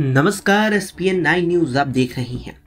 नमस्कार। ESPN 9 news आप देख रही हैं।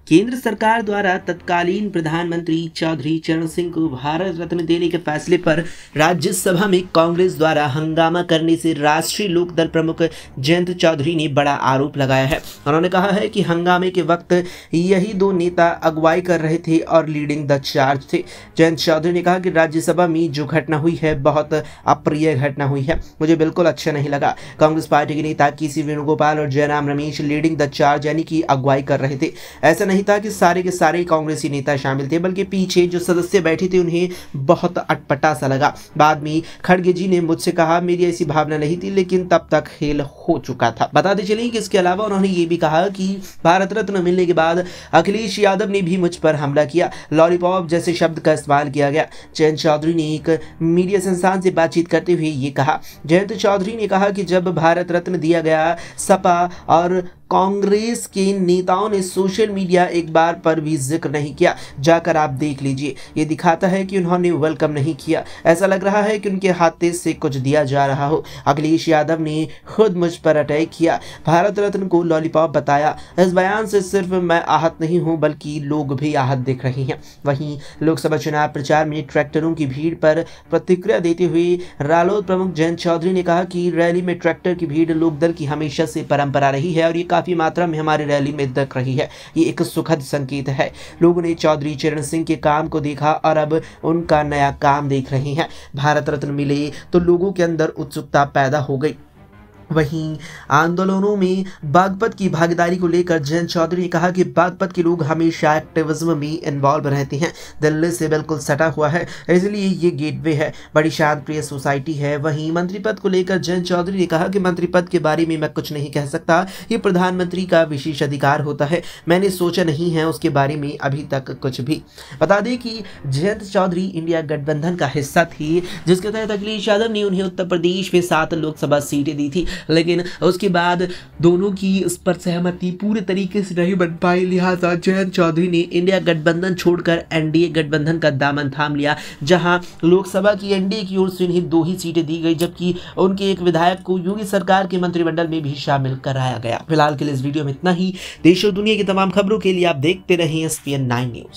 केंद्र सरकार द्वारा तत्कालीन प्रधानमंत्री चौधरी चरण सिंह को भारत रत्न देने के फैसले पर राज्यसभा में कांग्रेस द्वारा हंगामा करने से राष्ट्रीय लोकदल प्रमुख जयंत चौधरी ने बड़ा आरोप लगाया है। उन्होंने कहा है कि हंगामे के वक्त यही दो नेता अगुवाई कर रहे थे और लीडिंग द चार्ज थे। जयंत चौधरी ने कहा कि राज्यसभा में जो घटना हुई है बहुत अप्रिय घटना हुई है, मुझे बिल्कुल अच्छा नहीं लगा। कांग्रेस पार्टी के नेता केसी वेणुगोपाल और Jairam Ramesh leading the charge यानी कि अगुवाई कर रहे थे। ऐसा नहीं था कि सारे के सारे कांग्रेसी नेता शामिल थे, बल्कि पीछे जो सदस्य बैठे थे उन्हें बहुत अटपटा सा लगा। बाद में खड़गे जी ने मुझसे कहा मेरी ऐसी भावना नहीं थी, लेकिन तब तक खेल हो चुका था। बताते चलें कि इसके अलावा उन्होंने ये भी कहा कि भारत रत्न मिलने के बाद अखिलेश यादव ने भी मुझ पर हमला किया, लॉलीपॉप जैसे शब्द का इस्तेमाल किया गया। जयंत चौधरी ने एक मीडिया संस्थान से बातचीत करते हुए ये कहा। जयंत चौधरी ने कहा कि जब भारत रत्न दिया गया, सपा और कांग्रेस के नेताओं ने सोशल मीडिया एक बार पर भी जिक्र नहीं किया। जाकर आप देख लीजिए, ये दिखाता है कि उन्होंने वेलकम नहीं किया। ऐसा लग रहा है कि उनके हाथे से कुछ दिया जा रहा हो। अखिलेश यादव ने खुद मुझ पर अटैक किया, भारत रत्न को लॉलीपॉप बताया। इस बयान से सिर्फ मैं आहत नहीं हूं, बल्कि लोग भी आहत दिख रहे हैं। वहीं लोकसभा चुनाव प्रचार में ट्रैक्टरों की भीड़ पर प्रतिक्रिया देते हुए रालोद प्रमुख जयंत चौधरी ने कहा कि रैली में ट्रैक्टर की भीड़ लोकदल की हमेशा से परंपरा रही है और ये काफी मात्रा में हमारी रैली में दिख रही है। ये एक सुखद संकेत है। लोगों ने चौधरी चरण सिंह के काम को देखा और अब उनका नया काम देख रहे हैं। भारत रत्न मिले तो लोगों के अंदर उत्सुकता पैदा हो गई। वहीं आंदोलनों में बागपत की भागीदारी को लेकर जयंत चौधरी ने कहा कि बागपत के लोग हमेशा एक्टिविज्म में इन्वॉल्व रहते हैं, दिल्ली से बिल्कुल सटा हुआ है, इसलिए ये गेटवे है, बड़ी शांत प्रिय सोसाइटी है। वहीं मंत्री पद को लेकर जयंत चौधरी ने कहा कि मंत्री पद के बारे में मैं कुछ नहीं कह सकता, ये प्रधानमंत्री का विशेष अधिकार होता है, मैंने सोचा नहीं है उसके बारे में अभी तक कुछ भी। बता दें कि जयंत चौधरी इंडिया गठबंधन का हिस्सा थी, जिसके तहत अखिलेश यादव ने उन्हें उत्तर प्रदेश में 7 लोकसभा सीटें दी थी, लेकिन उसके बाद दोनों की इस पर सहमति पूरे तरीके से नहीं बन पाई। लिहाजा जयंत चौधरी ने इंडिया गठबंधन छोड़कर एनडीए गठबंधन का दामन थाम लिया, जहां लोकसभा की एनडीए की ओर से उन्हें 2 ही सीटें दी गई, जबकि उनके एक विधायक को योगी सरकार के मंत्रिमंडल में भी शामिल कराया गया। फिलहाल के लिए इस वीडियो में इतना ही। देश और दुनिया की तमाम खबरों के लिए आप देखते रहें एसपीएन 9 न्यूज।